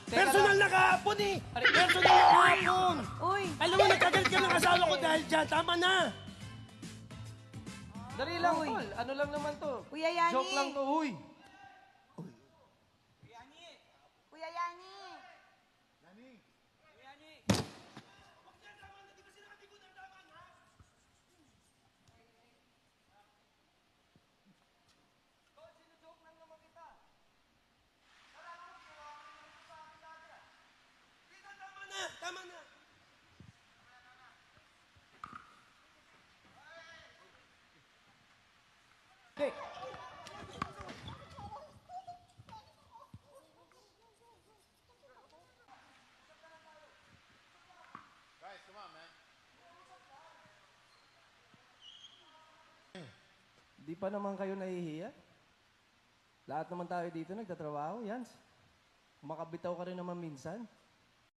Personal na kahapon eh! Personal na kahapon! Uy, Alam mo, nagkagalit ka ng asawa ko dahil dyan. Tama na! Dali lang, tol. Ano lang naman to? Kuya Yani. Joke lang to, huy. Kuya Yani. Tama na! Tama na! Okay. Guys, come on, man. Di pa naman kayo nahihiya? Lahat naman tayo dito nagtatrabaho, Yans. Makabitaw ka rin naman minsan.